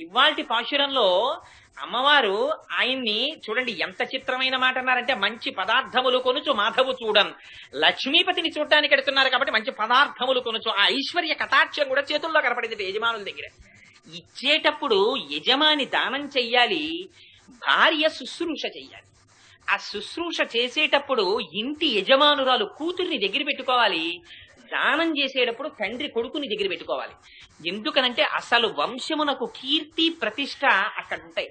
ఇవాల్టి పాశురంలో అమ్మవారు ఆయన్ని చూడండి ఎంత చిత్రమైన మాట అన్నారంటే, మంచి పదార్థములు కొనుచు మాధవు చూడన్. లక్ష్మీపతిని చూడటానికి ఎడుతున్నారు కాబట్టి మంచి పదార్థములు కొనుచు. ఆ ఐశ్వర్య కటాక్షం కూడా చేతుల్లో కనపడింది యజమానుల దగ్గర. ఇచ్చేటప్పుడు యజమాని దానం చెయ్యాలి, భార్య శుశ్రూష చెయ్యాలి. ఆ శుశ్రూష చేసేటప్పుడు ఇంటి యజమానురాలు కూతుర్ని దగ్గర పెట్టుకోవాలి, దానం చేసేటప్పుడు తండ్రి కొడుకుని దగ్గర పెట్టుకోవాలి. ఎందుకనంటే అసలు వంశమునకు కీర్తి ప్రతిష్ట అక్కడ ఉంటాయి.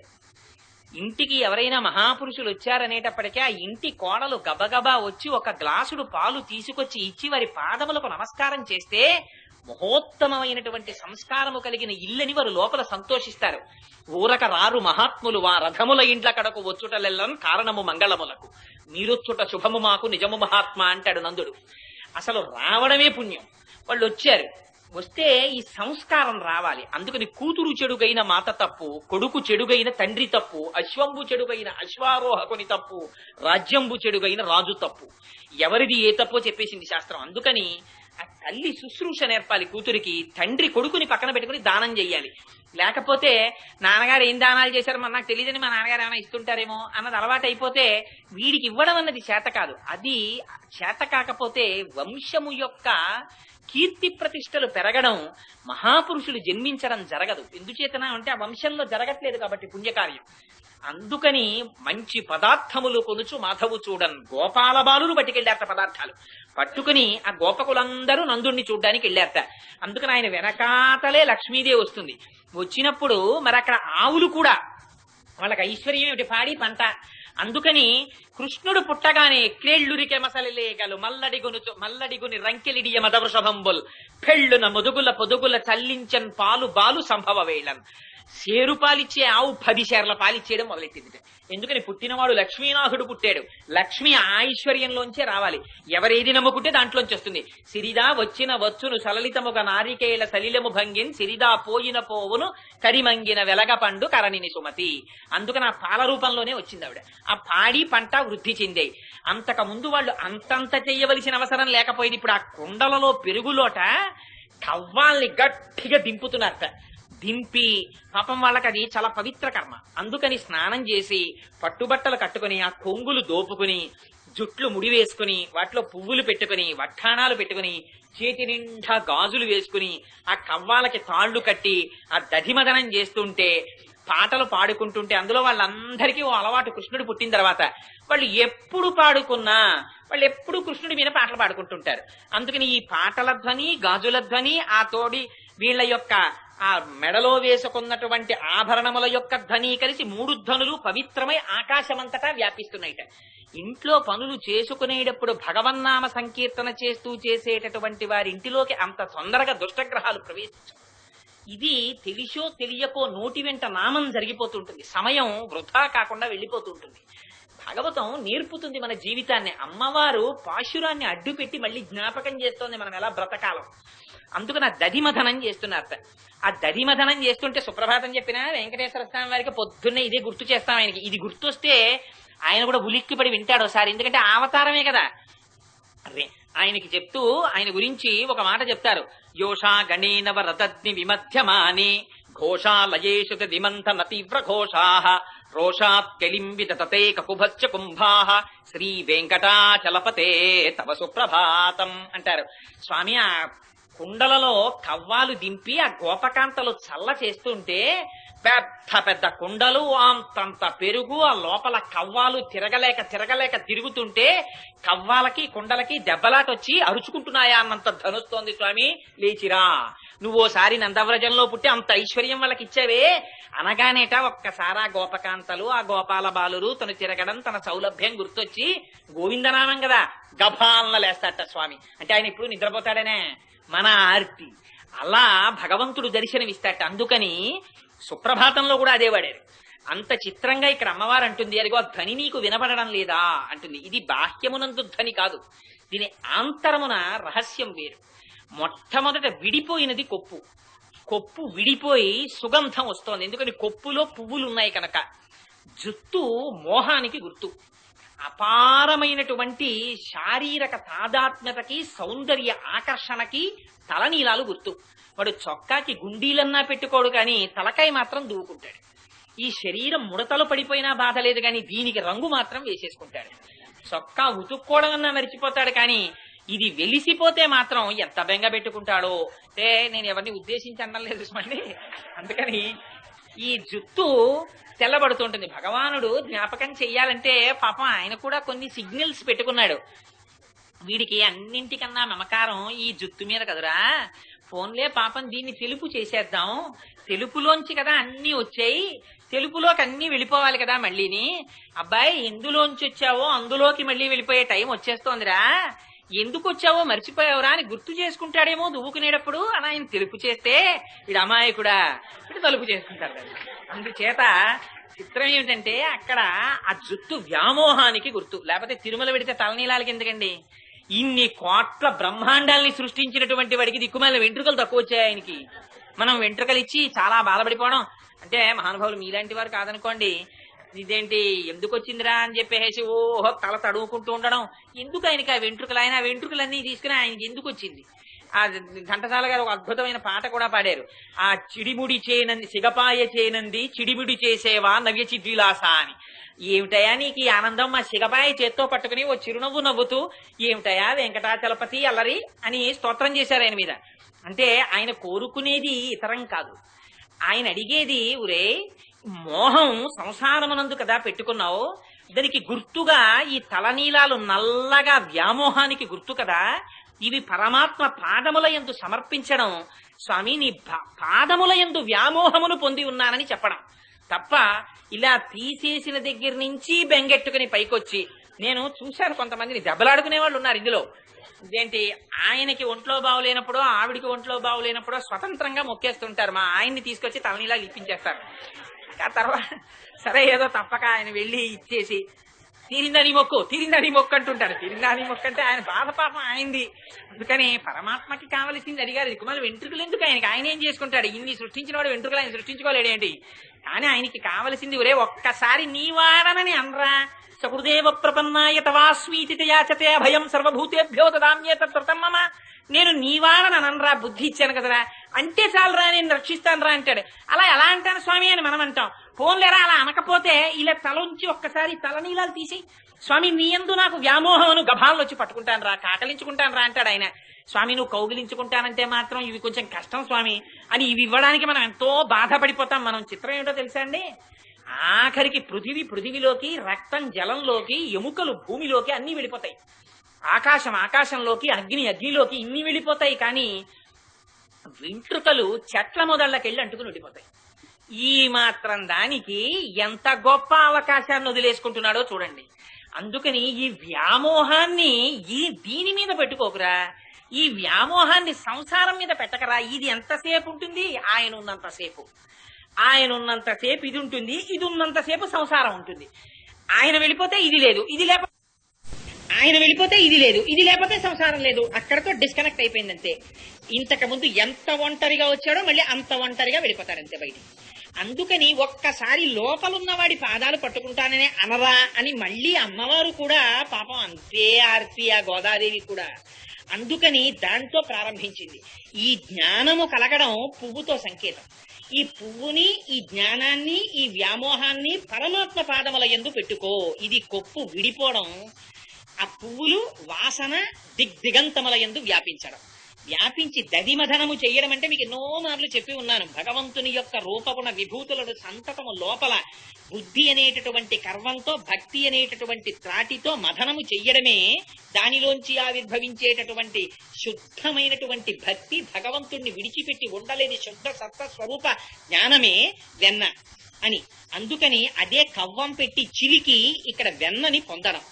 ఇంటికి ఎవరైనా మహాపురుషులు వచ్చారనేటప్పటికీ ఆ ఇంటి కోడలు గబగబా వచ్చి ఒక గ్లాసుడు పాలు తీసుకొచ్చి ఇచ్చి వారి పాదములకు నమస్కారం చేస్తే మహోత్తమమైనటువంటి సంస్కారము కలిగిన ఇల్లని వారు లోపల సంతోషిస్తారు. ఊరక రారు మహాత్ములు వా రథముల ఇండ్ల కడకు వచ్చుటలెల్లం కారణము మంగళములకు, మీరొచ్చుట శుభము మాకు నిజము మహాత్మ అంటాడు నందుడు. అసలు రావడమే పుణ్యం. వాళ్ళు వచ్చారు, వస్తే ఈ సంస్కారం రావాలి. అందుకని కూతురు చెడుగైన మాత తప్పు, కొడుకు చెడుగైన తండ్రి తప్పు, అశ్వంబు చెడుగైన అశ్వారోహకుని తప్పు, రాజ్యంబు చెడుగైన రాజు తప్పు. ఎవరిది ఏ తప్పో చెప్పేసింది శాస్త్రం. అందుకని ఆ తల్లి శుశ్రూష నేర్పాలి కూతురికి, తండ్రి కొడుకుని పక్కన పెట్టుకుని దానం చెయ్యాలి. లేకపోతే నాన్నగారు ఏం దానాలు చేశారో మన నాకు తెలియదని మా నాన్నగారు ఏమైనా ఇస్తుంటారేమో అన్నది అలవాటు అయిపోతే వీడికి ఇవ్వడం అన్నది చేత కాదు. అది చేత కాకపోతే వంశము యొక్క కీర్తి ప్రతిష్టలు పెరగడం, మహాపురుషులు జన్మించడం జరగదు. ఎందుచేతన అంటే ఆ వంశంలో జరగట్లేదు కాబట్టి పుణ్యకార్యం. అందుకని మంచి పదార్థములు కొనుచు మాధవు చూడన్. గోపాల బాలురు పట్టుకెళ్ళారట పదార్థాలు. పట్టుకుని ఆ గోపకులందరూ నందుణ్ణి చూడ్డానికి వెళ్ళారట. అందుకని ఆయన వెనకాతలే లక్ష్మీదేవి వస్తుంది. వచ్చినప్పుడు మరి అక్కడ ఆవులు కూడా వాళ్ళకి ఐశ్వర్యం ఏమిటి, పాడి పంట. అందుకని కృష్ణుడు పుట్టగానే క్రేళ్లురికే మసలిలేగలు మల్లడిగుని రంకెలిడియ మదవృషభంబుల్ పెళ్ళున ముదుగుల పొదుగుల చల్లించన్ పాలు బాలు సంభవ వేళన్. సేరు పాలిచ్చే ఆవు 10 సేర్ల పాలిచ్చేయడం మొదలెట్టింది. ఎందుకని పుట్టినవాడు లక్ష్మీనాథుడు పుట్టాడు. లక్ష్మి ఐశ్వర్యంలోంచే రావాలి. ఎవరేది నమ్ముకుంటే దాంట్లోంచి వస్తుంది. సిరిదా వచ్చిన వచ్చును సలలితముగా నారికేళ సలిలము భంగిన్ సిరిదా పోయిన పోవును కరిమంగిన వెలగ పండు కరణిని సుమతి. అందుకని ఆ పాల రూపంలోనే వచ్చింది ఆవిడ. ఆ పాడి పంట వృద్ధి చెందాయి. అంతకు ముందు వాళ్ళు అంతంత చెయ్యవలసిన అవసరం లేకపోయింది. ఇప్పుడు ఆ కుండలలో పెరుగులోట కవ్వాల్ని గట్టిగా దింపుతున్నారట. దింపి పాపం వాళ్ళకి అది చాలా పవిత్ర కర్మ. అందుకని స్నానం చేసి పట్టుబట్టలు కట్టుకుని ఆ కొంగులు దోపుకుని జుట్లు ముడి వేసుకుని వాటిలో పువ్వులు పెట్టుకుని వడ్డాణాలు పెట్టుకుని చేతి నిండా గాజులు వేసుకుని ఆ కవ్వాలకి తాళ్లు కట్టి ఆ దధిమదనం చేస్తుంటే పాటలు పాడుకుంటుంటే అందులో వాళ్ళందరికీ ఓ అలవాటు. కృష్ణుడు పుట్టిన తర్వాత వాళ్ళు ఎప్పుడు పాడుకున్నా వాళ్ళు ఎప్పుడు కృష్ణుడి మీద పాటలు పాడుకుంటుంటారు. అందుకని ఈ పాటల ధ్వని, గాజుల ధ్వని, ఆ తోడి వీళ్ళ యొక్క ఆ మెడలో వేసుకున్నటువంటి ఆభరణముల యొక్క ధ్వని కలిసి 3 ధ్వనులు పవిత్రమై ఆకాశమంతటా వ్యాపిస్తున్నాయిట. ఇంట్లో పనులు చేసుకునేటప్పుడు భగవన్నామ సంకీర్తన చేస్తూ చేసేటటువంటి వారి ఇంటిలోకి అంత తొందరగా దుష్టగ్రహాలు ప్రవేశించవు. ఇది తెలిసో తెలియకో నోటి వెంట నామం జరిగిపోతుంటుంది. సమయం వృధా కాకుండా వెళ్ళిపోతుంటుంది. భాగవతం నేర్పుతుంది మన జీవితాన్ని. అమ్మవారు పాశురాన్ని అడ్డుపెట్టి మళ్ళీ జ్ఞాపకం చేస్తోంది మనం ఎలా బ్రతకాలం. అందుకని ఆ దధిమథనం చేస్తున్నారట. ఆ దధిమథనం చేస్తుంటే సుప్రభాతం చెప్పినా వెంకటేశ్వర స్వామి వారికి పొద్దున్నే ఇదే గుర్తు చేస్తాం ఆయనకి. ఇది గుర్తొస్తే ఆయన కూడా ఉలిక్కిపడి వింటాడు ఒకసారి. ఎందుకంటే అవతారమే కదా. అరే ఆయనకి చెప్తూ ఆయన గురించి ఒక మాట చెప్తారు. యోషా గణేనవ రతగ్ని విమధ్యమాని ఘోషాలయేషు దిమంతన తీవ్ర ఘోషాః రోషాత్ కెలింబిత తతే కకుభచ్చ కుంభాః శ్రీ వెంకటాచలపతే తవ సుప్రభాతం అంటారు. స్వామి ఆ కుండలలో కవ్వాలు దింపి ఆ గోపకాంతలు చల్ల చేస్తుంటే పెద్ద పెద్ద కుండలు, అంతంత పెరుగు, ఆ లోపల కవ్వాలు తిరగలేక తిరుగుతుంటే కవ్వాలకి కుండలకి దెబ్బలాటొచ్చి అరుచుకుంటున్నాయా అన్నంత ధనుస్తోంది. స్వామి లేచిరా, నువ్వోసారి నందవ్రజంలో పుట్టి అంత ఐశ్వర్యం వాళ్ళకి ఇచ్చావే అనగానేట ఒక్కసారి ఆ గోపకాంతలు, ఆ గోపాల బాలురు తను తిరగడం, తన సౌలభ్యం గుర్తొచ్చి గోవిందనామం కదా గభాలన లేస్తాట స్వామి. అంటే ఆయన ఇప్పుడు నిద్రపోతాడనే మన ఆర్తి. అలా భగవంతుడు దర్శనమిస్తాట. అందుకని సుప్రభాతంలో కూడా అదే వాడారు. అంత చిత్రంగా ఇక్కడ అమ్మవారు అంటుంది, అదిగో ధ్వని నీకు వినపడడం లేదా అంటుంది. ఇది బాహ్యమునందు ధ్వని కాదు, దీని ఆంతరమున రహస్యం వేరు. మొట్టమొదట విడిపోయినది కొప్పు. కొప్పు విడిపోయి సుగంధం వస్తోంది. ఎందుకని కొప్పులో పువ్వులు ఉన్నాయి కనుక. జుత్తు మోహానికి గుర్తు. అపారమైనటువంటి శారీరక తాదాత్మ్యతకి సౌందర్య ఆకర్షణకి తలనీలాలు గుర్తు. వాడు చొక్కాకి గుండీలన్నా పెట్టుకోడు కానీ తలకాయ మాత్రం దూకుంటాడు. ఈ శరీరం ముడతలు పడిపోయినా బాధ లేదు కానీ దీనికి రంగు మాత్రం వేసేసుకుంటాడు. చొక్కా ఉతుక్కోవడం అన్నా మరిచిపోతాడు కానీ ఇది వెలిసిపోతే మాత్రం ఎంత బెంగ పెట్టుకుంటాడో. అంటే నేను ఎవరిని ఉద్దేశించి అనలేదు చూసుకోండి. అందుకని ఈ జుత్తు తెల్లబడుతుంటుంది. భగవానుడు జ్ఞాపకం చెయ్యాలంటే పాపం ఆయన కూడా కొన్ని సిగ్నల్స్ పెట్టుకున్నాడు. వీడికి అన్నింటికన్నా మమకారం ఈ జుత్తు మీద కదురా, ఫోన్లే పాపం దీన్ని తెలుపు చేసేద్దాం, తెలుపులోంచి కదా అన్ని వచ్చాయి, తెలుపులోకి అన్ని వెళ్ళిపోవాలి కదా మళ్ళీని. అబ్బాయి ఎందులోంచి వచ్చావో అందులోకి మళ్ళీ వెళ్ళిపోయే టైం వచ్చేస్తోందిరా, ఎందుకు వచ్చావో మర్చిపోయావురా అని గుర్తు చేసుకుంటాడేమో దువ్వుకునేటప్పుడు. అని ఆయన తెలుపు చేస్తే వీడు అమాయకుడా వీడు తలుపు చేసుకుంటారు కదా. అందుచేత చిత్రం ఏమిటంటే అక్కడ ఆ జుట్టు వ్యామోహానికి గుర్తు. లేకపోతే తిరుమల పెడితే తలనీలాలకి ఎందుకండి? ఇన్ని కోట్ల బ్రహ్మాండాల్ని సృష్టించినటువంటి వాడికి దిక్కుమాలిన వెంట్రుకలు తక్కువ వచ్చాయి ఆయనకి. మనం వెంట్రుకలు ఇచ్చి చాలా బాధపడిపోవడం అంటే మహానుభావులు మీలాంటి వారు కాదనుకోండి, ఇదేంటి ఎందుకు వచ్చిందిరా అని చెప్పేసి ఓహో తల తడువుకుంటూ ఉండడం. ఎందుకు ఆయనకి ఆ వెంట్రుకలు? ఆయన ఆ వెంట్రుకలన్నీ తీసుకుని ఆయనకి ఎందుకు వచ్చింది? ఆ ఘంటసాల గారు ఒక అద్భుతమైన పాట కూడా పాడారు. ఆ చిడిముడి చేనంది సిగపాయ చేనంది చిడిముడి చేసేవా నవ్య చిద్విలాస అని. ఏమిటయా నీకు ఈ ఆనందం? మా సిగపాయ చేత్తో పట్టుకుని ఓ చిరునవ్వు నవ్వుతూ ఏమిటయా వెంకటాచలపతి అల్లరి అని స్తోత్రం చేశారు ఆయన మీద. అంటే ఆయన కోరుకునేది ఇతరం కాదు, ఆయన అడిగేది ఒరే మోహం సంసారమునందు కదా పెట్టుకున్నావు, దానికి గుర్తుగా ఈ తలనీలాలు నల్లగా వ్యామోహానికి గుర్తు కదా, ఇవి పరమాత్మ పాదముల యందు సమర్పించడం. స్వామి నీ పాదముల యందు వ్యామోహమును పొంది ఉన్నానని చెప్పడం తప్ప ఇలా తీసేసిన దగ్గర నుంచి బెంగెట్టుకుని పైకొచ్చి. నేను చూశాను కొంతమందిని దెబ్బలాడుకునే వాళ్ళు ఉన్నారు ఇందులో. ఇదేంటి ఆయనకి ఒంట్లో బాగులేనప్పుడు ఆవిడికి ఒంట్లో బాగులేనప్పుడు స్వతంత్రంగా మొక్కేస్తుంటారు. మా ఆయన్ని తీసుకొచ్చి తలనీలాలు ఇప్పించేస్తారు. ఆ తర్వాత సరే ఏదో తప్పక ఆయన వెళ్ళి ఇచ్చేసి తీరిందని మొక్కు అంటుంటాడు. తీరిందని మొక్కు అంటే ఆయన బాధ పాపం ఆయనది. అందుకని పరమాత్మకి కావలసింది అడిగారు. దిక్కుమాల వెంట్రుకలు ఎందుకు ఆయనకి? ఆయన ఏం చేసుకుంటాడు? ఇన్ని సృష్టించిన వాడు వెంట్రుకలు ఆయన సృష్టించుకోలేడేంటి? కానీ ఆయనకి కావలసింది ఒరే ఒక్కసారి నీవాడనని అనరా. సకృదేవ ప్రపన్నాయ తవాస్మీతి యాచతే అభయం సర్వభూతేభ్యో దదామ్యే తత్ప్రతమమ. నేను నీవాడని అనరా, బుద్ధి ఇచ్చాను కదరా, అంటే చాలరా నేను రక్షిస్తాను రా అంటాడు. అలా ఎలా అంటాను స్వామి అని మనం అంటాం. పోన్లేరా అలా అనకపోతే ఇలా తలంచి ఒక్కసారి తలనీలాలు తీసి స్వామి నీ యందు నాకు వ్యామోహమును గభాలను వచ్చి పట్టుకుంటాను రా, కాకలించుకుంటాను రా అంటాడు ఆయన. స్వామి నువ్వు కౌగిలించుకుంటానంటే మాత్రం ఇవి కొంచెం కష్టం స్వామి అని ఇవి ఇవ్వడానికి మనం ఎంతో బాధపడిపోతాం. మనం చిత్రం ఏమిటో తెలుసా అండి? ఆఖరికి పృథివిలోకి, రక్తం జలంలోకి, ఎముకలు భూమిలోకి అన్ని వెళ్ళిపోతాయి, ఆకాశంలోకి, అగ్నిలోకి ఇన్ని వెళ్ళిపోతాయి. కానీ వెంట్రుకలు చెట్ల మొదళ్ళకెళ్ళి అంటుకుని వెళ్ళిపోతాయి. ఈ మాత్రం దానికి ఎంత గొప్ప అవకాశాన్ని వదిలేసుకుంటున్నాడో చూడండి. అందుకని ఈ వ్యామోహాన్ని దీని మీద పెట్టుకోకురా, ఈ వ్యామోహాన్ని సంసారం మీద పెట్టకరా. ఇది ఎంతసేపు ఉంటుంది? ఆయన ఉన్నంతసేపు ఇది ఉంటుంది, ఇది ఉన్నంతసేపు సంసారం ఉంటుంది. ఆయన వెళ్ళిపోతే ఇది లేదు, ఇది లేకపోతే ఇది లేకపోతే సంసారం లేదు. అక్కడతో డిస్కనెక్ట్ అయిపోయిందంతే. ఇంతకు ముందు ఎంత ఒంటరిగా వచ్చాడో మళ్ళీ అంత ఒంటరిగా వెళ్ళిపోతాడంతే బయటికి. అందుకని ఒక్కసారి లోపలున్న వాడి పాదాలు పట్టుకుంటాననే అనరా అని మళ్ళీ అమ్మవారు కూడా పాపం అంతే ఆర్తి ఆ గోదాదేవి కూడా. అందుకని దాంతో ప్రారంభించింది. ఈ జ్ఞానము కలగడం పువ్వుతో సంకేతం. ఈ పువ్వుని, ఈ జ్ఞానాన్ని, ఈ వ్యామోహాన్ని పరమాత్మ పాదముల యందు పెట్టుకో. ఇది కొప్పు విడిపోవడం, ఆ పువ్వులు వాసన దిగ్దిగంతముల యందు వ్యాపించి దధిమధనము చెయ్యడం. అంటే మీకు ఎన్నో మార్లు చెప్పి ఉన్నాను, భగవంతుని యొక్క రూపగుణ విభూతులను సంతతము లోపల బుద్ధి అనేటటువంటి కర్వంతో, భక్తి అనేటటువంటి త్రాటితో మథనము చెయ్యడమే దానిలోంచి ఆవిర్భవించేటటువంటి శుద్ధమైనటువంటి భక్తి. భగవంతుణ్ణి విడిచిపెట్టి ఉండలేని శుద్ధ సత్వ స్వరూప జ్ఞానమే వెన్న అని. అందుకని అదే కవ్వం పెట్టి చిలికి ఇక్కడ వెన్నని పొందడం.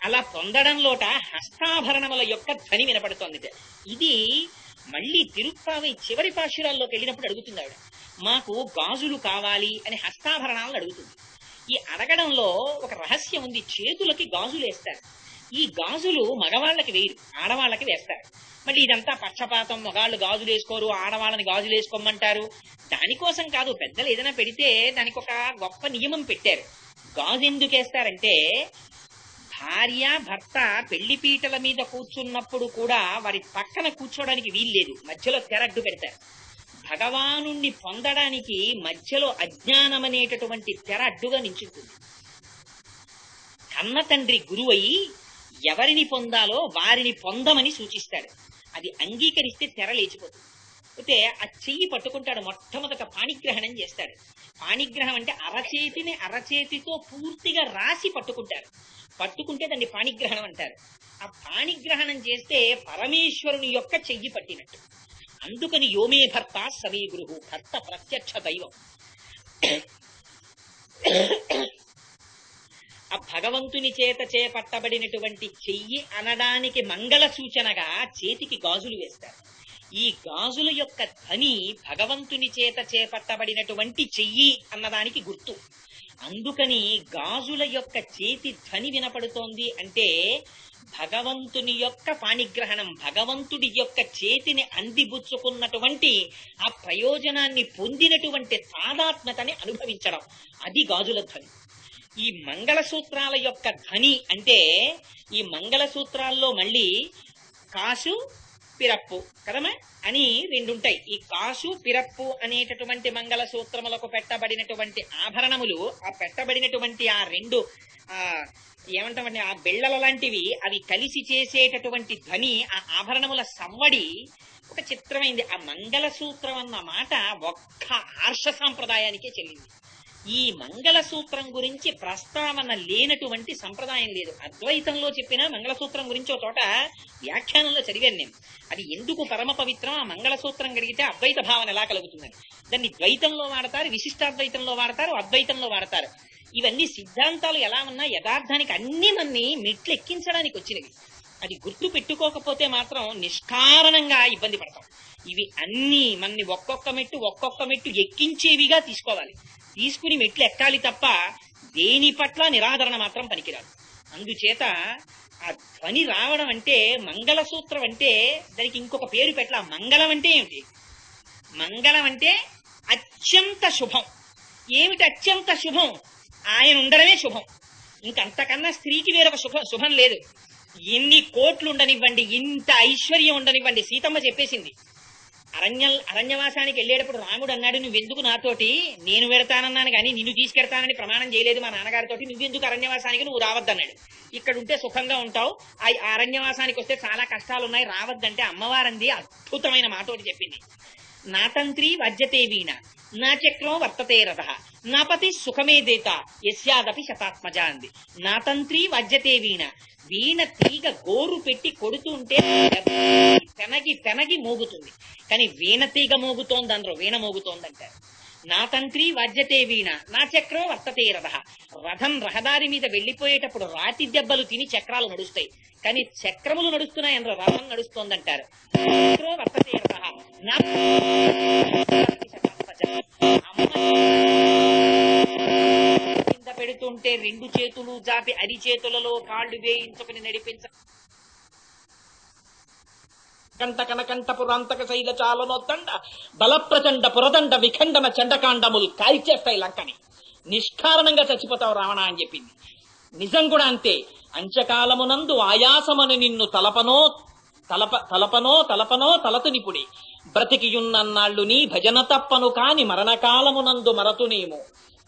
అలా పొందడంలోట హస్తాభరణముల యొక్క ధ్వని వినపడుతోంది. ఇది మళ్ళీ తిరుప్పావై చివరి పాశురాల్లోకి వెళ్ళినప్పుడు అడుగుతుంది ఆవిడ, మాకు గాజులు కావాలి అని హస్తాభరణాలను అడుగుతుంది. ఈ అడగడంలో ఒక రహస్యం ఉంది. చేతులకి గాజులు వేస్తారు. ఈ గాజులు మగవాళ్ళకి వేయరు, ఆడవాళ్ళకి వేస్తారు. మళ్ళీ ఇదంతా పక్షపాతం, మగాళ్ళు గాజులు వేసుకోరు, ఆడవాళ్ళని గాజులు వేసుకోమంటారు. దానికోసం కాదు, పెద్దలు ఏదైనా పెడితే దానికి ఒక గొప్ప నియమం పెట్టారు. గాజు ఎందుకు వేస్తారంటే భార్య భర్త పెళ్లి పీటల మీద కూర్చున్నప్పుడు కూడా వారి పక్కన కూర్చోడానికి వీల్లేదు, మధ్యలో తెరడ్డు పెడతారు. భగవానుణ్ణి పొందడానికి మధ్యలో అజ్ఞానం అనేటటువంటి తెర అడ్డుగా నించుంటుంది. కన్న తండ్రి గురువయి ఎవరిని పొందాలో వారిని పొందమని సూచిస్తాడు. అది అంగీకరిస్తే తెర లేచిపోతుంది. అయితే ఆ చెయ్యి పట్టుకుంటాడు, మొట్టమొదట పాణిగ్రహణం చేస్తాడు. పాణిగ్రహం అంటే అరచేతిని అరచేతితో పూర్తిగా రాసి పట్టుకుంటారు. పట్టుకుంటే దాన్ని పాణిగ్రహణం అంటారు. ఆ పాణిగ్రహణం చేస్తే పరమేశ్వరుని యొక్క చెయ్యి పట్టినట్టు. అందుకని యోమే భర్త సవే గురువు, భర్త ప్రత్యక్ష దైవం. ఆ భగవంతుని చేత చేపట్టబడినటువంటి చెయ్యి అనడానికి మంగళ సూచనగా చేతికి గాజులు వేస్తారు. ఈ గాజుల యొక్క ధ్వని భగవంతుని చేత చేపట్టబడినటువంటి చెయ్యి అన్నదానికి గుర్తు. అందుకని గాజుల యొక్క చేతి ధ్వని వినపడుతోంది అంటే భగవంతుని యొక్క పాణిగ్రహణం, భగవంతుడి యొక్క చేతిని అందిపుచ్చుకున్నటువంటి ఆ ప్రయోజనాన్ని పొందినటువంటి తాదాత్మ్యతని అనుభవించడం, అది గాజుల ధ్వని. ఈ మంగళసూత్రాల యొక్క ధ్వని అంటే ఈ మంగళసూత్రాల్లో మళ్ళీ కాసు పిరప్పు కదమా అని రెండుంటాయి. ఈ కాసు పిరప్పు అనేటటువంటి మంగళసూత్రములకు పెట్టబడినటువంటి ఆభరణములు, ఆ పెట్టబడినటువంటి ఆ రెండు ఏమంటామంటే ఆ బిళ్ళల లాంటివి, అవి కలిసి చేసేటటువంటి ధ్వని, ఆ ఆభరణముల సవ్వడి ఒక చిత్రమైంది. ఆ మంగళసూత్రం అన్న మాట ఒక్క ఆర్ష సాంప్రదాయానికే చెల్లింది. ఈ మంగళసూత్రం గురించి ప్రస్తావన లేనటువంటి సంప్రదాయం లేదు. అద్వైతంలో చెప్పిన మంగళసూత్రం గురించి ఒక చోట వ్యాఖ్యానంలో చదివాను నేను. అది ఎందుకు పరమ పవిత్రం, ఆ మంగళసూత్రం కడిగితే అద్వైత భావన ఎలా కలుగుతుందని. దాన్ని ద్వైతంలో వాడతారు, విశిష్టాద్వైతంలో వాడతారు, అద్వైతంలో వాడతారు. ఇవన్నీ సిద్ధాంతాలు ఎలా ఉన్నా యథార్థానికి అన్ని మన్ని మెట్లు ఎక్కించడానికి వచ్చినవి. అది గుర్తు పెట్టుకోకపోతే మాత్రం నిష్కారణంగా ఇబ్బంది పడతాం. ఇవి అన్ని మన్ని ఒక్కొక్క మెట్టు ఎక్కించేవిగా తీసుకోవాలి. తీసుకుని మెట్లు ఎక్కాలి తప్ప దేని పట్ల నిరాదరణ మాత్రం పనికిరాదు. అందుచేత ఆ ధ్వని రావడం అంటే మంగళసూత్రం అంటే దానికి ఇంకొక పేరు పెట్టాల. మంగళం అంటే ఏమిటి? మంగళం అంటే అత్యంత శుభం. ఏమిటి అత్యంత శుభం? ఆయన ఉండడమే శుభం. ఇంకంతకన్నా స్త్రీకి వేరొక శుభం లేదు. ఎన్ని కోట్లు ఉండనివ్వండి, ఇంత ఐశ్వర్యం ఉండనివ్వండి. సీతమ్మ చెప్పేసింది. అరణ్యవాసానికి వెళ్ళేటప్పుడు రాముడు అన్నాడు, నువ్వెందుకు నాతోటి, నేను వెడతానన్నాను కానీ నిన్ను తీసుకెడతానని ప్రమాణం చేయలేదు మా నాన్నగారితోటి, నువ్వెందుకు అరణ్యవాసానికి, నువ్వు రావద్దన్నాడు. ఇక్కడ ఉంటే సుఖంగా ఉంటావు, ఆ అరణ్యవాసానికి వస్తే చాలా కష్టాలున్నాయి, రావద్దంటే అమ్మవారంది అద్భుతమైన మాట ఒకటి చెప్పింది. నా తంత్రి వజ్జతే వీణ, నా చక్రం వర్తతే రథ, నా పతి సుఖమే దేత యస్యాదపి శతాత్మజ అంది. నా తంత్రి వజ్జతే వీణ, వీణ తీగ గోరు పెట్టి కొడుతుంటే పెనగి మోగుతుంది, కానీ వీణ తీగ మోగుతోంది అందరూ, వీణ మోగుతోందంటారు. నా తంత్రి వజ్జతే వీణ, నా చక్రం వర్తతే రథ. రథం రహదారి మీద వెళ్లిపోయేటప్పుడు రాతి దెబ్బలు తిని చక్రాలు నడుస్తాయి, కానీ చక్రములు నడుస్తున్నాయి అందరూ, రథం నడుస్తోందంటారు. చక్రం వర్తతే రథ, నా కింద పెడుతుంటే రెండు చేతులు జాపి అరిచేతులలో కాళ్ళు వేయించుకుని నడిపించ కంట కనకంట పురాంతక శైల చాలనొత్తండ బలప్రచండ పురదండ విఖండన చండకాండములు కాల్చేస్తాయి లంకని. నిష్కారణంగా చచ్చిపోతావు రావణ అని చెప్పింది. నిజం కూడా అంతే. అంచకాలమునందు ఆయాసమని నిన్ను తలపనో తలతునిపుడి బ్రతికియున్నన్నాళ్ళు నీ భజన తప్పను కాని మరణకాలమునందు మరతునేమో.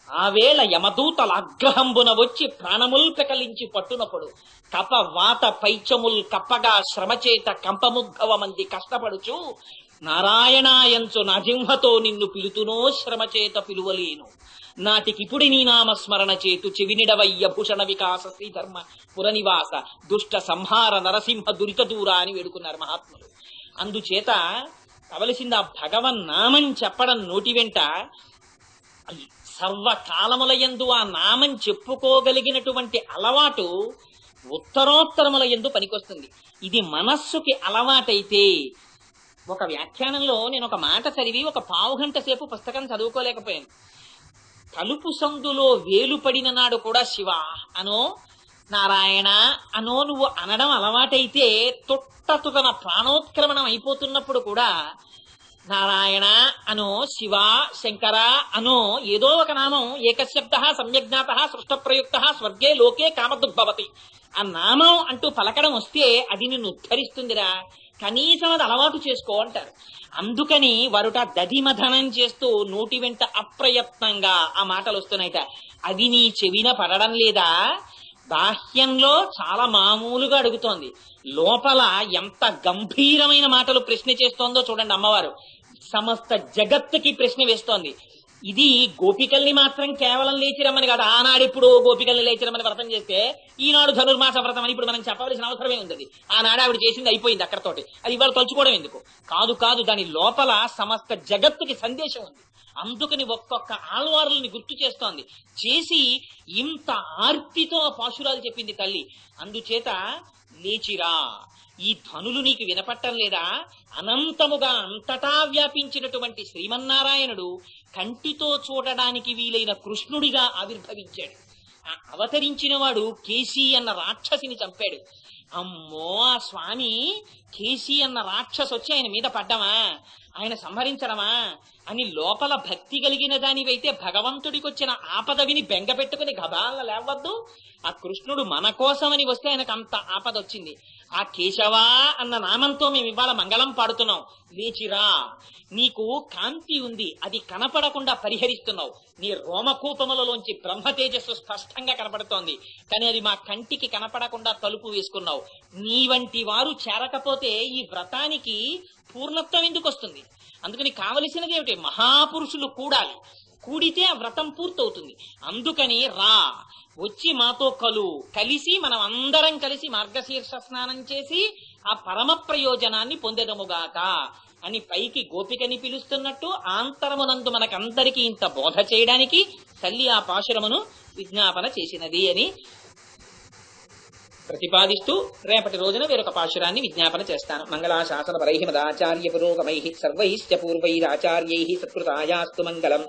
ఆవేళ యమదూతల అగ్రహంబున వచ్చి ప్రాణముల్ పెకలించి పట్టునప్పుడు కప వాత పైచముల్ కప్పగా శ్రమచేత కంపముద్భవమంది కష్టపడుచు నారాయణాయంచు నా జింహతో నిన్ను పిలుతునో శ్రమచేత పిలువలేను. నాటికిపుడి నీ నామస్మరణ చేతు చెవినిడవయ్య భూషణ వికాస శ్రీధర్మ పురనివాస దుష్ట సంహార నరసింహ దురిత దూరా అని వేడుకున్నారు మహాత్ములు. అందుచేత కావలసింది ఆ భగవన్నామం చెప్పడం నోటి వెంట సర్వకాలములయందు ఆ నామం చెప్పుకోగలిగినటువంటి అలవాటు ఉత్తరోత్తరముల యందు పనికొస్తుంది. ఇది మనస్సుకి అలవాటైతే, ఒక వ్యాఖ్యానంలో నేను ఒక మాట చదివి ఒక పావుగంట సేపు పుస్తకం చదువుకోలేకపోయాను. తలుపు సందులో వేలు పడిన నాడు కూడా శివ అనో నారాయణ అనో నువ్వు అనడం అలవాటైతే తొట్టతుదన ప్రాణోత్క్రమణం అయిపోతున్నప్పుడు కూడా నారాయణ అనో, శివ, శంకర అనో, ఏదో ఒక నామం ఏకశబ్ద సమ్యజ్ఞాత సృష్ట ప్రయుక్త స్వర్గే లోకే కామదుగ్భవతి, ఆ నామం అంటూ పలకడం వస్తే అది నిన్ను ఉద్ధరిస్తుందిరా, కనీసం అది అలవాటు చేసుకో అంటారు. అందుకని వారుట దధిమధనం చేస్తూ నోటి వెంట అప్రయత్నంగా ఆ మాటలు వస్తున్నాయిట. అవి నీ చెవిన పడడం లేదా? బాహ్యంలో చాలా మామూలుగా అడుగుతోంది, లోపల ఎంత గంభీరమైన మాటలు ప్రశ్న చేస్తోందో చూడండి అమ్మవారు. సమస్త జగత్తుకి ప్రశ్న వేస్తోంది. ఇది గోపికల్ని మాత్రం కేవలం లేచిరమ్మని కాదు. ఆనాడెప్పుడు గోపికల్ని లేచిరమ్మని వ్రతం చేస్తే ఈనాడు ధనుర్మాస వ్రతం అని ఇప్పుడు మనం చెప్పవలసిన అవసరమే ఉంది. ఆనాడు ఆవిడ చేసింది అయిపోయింది అక్కడతోటి, అది ఇవాళ తలుచుకోవడం ఎందుకు? కాదు కాదు, దాని లోపల సమస్త జగత్తుకి సందేశం ఉంది. అందుకని ఒక్కొక్క ఆళ్వారుల్ని గుర్తు చేస్తోంది. చేసి ఇంత ఆర్తితో పాశురాలు చెప్పింది తల్లి. అందుచేత లేచిరా, ఈ ధనులు నీకు వినపట్టం లేదా? అనంతముగా అంతటా వ్యాపించినటువంటి శ్రీమన్నారాయణుడు కంటితో చూడడానికి వీలైన కృష్ణుడిగా ఆవిర్భవించాడు. ఆ అవతరించిన వాడు కేశీ అన్న రాక్షసిని చంపాడు. అమ్మో, ఆ స్వామి కేశీ అన్న రాక్షసు వచ్చి ఆయన మీద పడ్డమా, ఆయన సంహరించడమా అని లోపల భక్తి కలిగిన దానివైతే భగవంతుడికి వచ్చిన ఆపద విని బెంగ పెట్టుకుని గబాల లేవద్దు. ఆ కృష్ణుడు మన కోసమని వస్తే ఆయనకు అంత ఆపద వచ్చింది. ఆ కేశవా అన్న నామంతో మేము ఇవాళ మంగళం పాడుతున్నాం. లేచిరా, నీకు కాంతి ఉంది, అది కనపడకుండా పరిహరిస్తున్నావు. నీ రోమకూపములలోంచి బ్రహ్మ తేజస్సు స్పష్టంగా కనపడుతోంది, కానీ అది మా కంటికి కనపడకుండా తలుపు వేసుకున్నావు. నీ వంటి వారు చేరకపోతే ఈ వ్రతానికి పూర్ణత్వం ఎందుకు వస్తుంది? అందుకని కావలసినది ఏమిటి? మహాపురుషులు కూడాలి, కూడితే ఆ వ్రతం పూర్తవుతుంది. అందుకని రా, వచ్చి మాతో కలిసి మనం అందరం కలిసి మార్గశీర్ష స్నానం చేసి ఆ పరమ ప్రయోజనాన్ని పొందెదముగాక అని పైకి గోపికని పిలుస్తున్నట్టు ఆంతరమునందు మనకందరికీ ఇంత బోధ చేయడానికి తల్లి ఆ పాశురమును విజ్ఞాపన చేసినది అని ప్రతిపాదిస్తూ రేపటి రోజున వేరొక పాశురాన్ని విజ్ఞాపన చేస్తాను. మంగళాశాసన పరైః మదాచార్య పురోగమైః సర్వైశ్చ పూర్వైరాచార్యైః సత్కృతాయాస్తు మంగళం.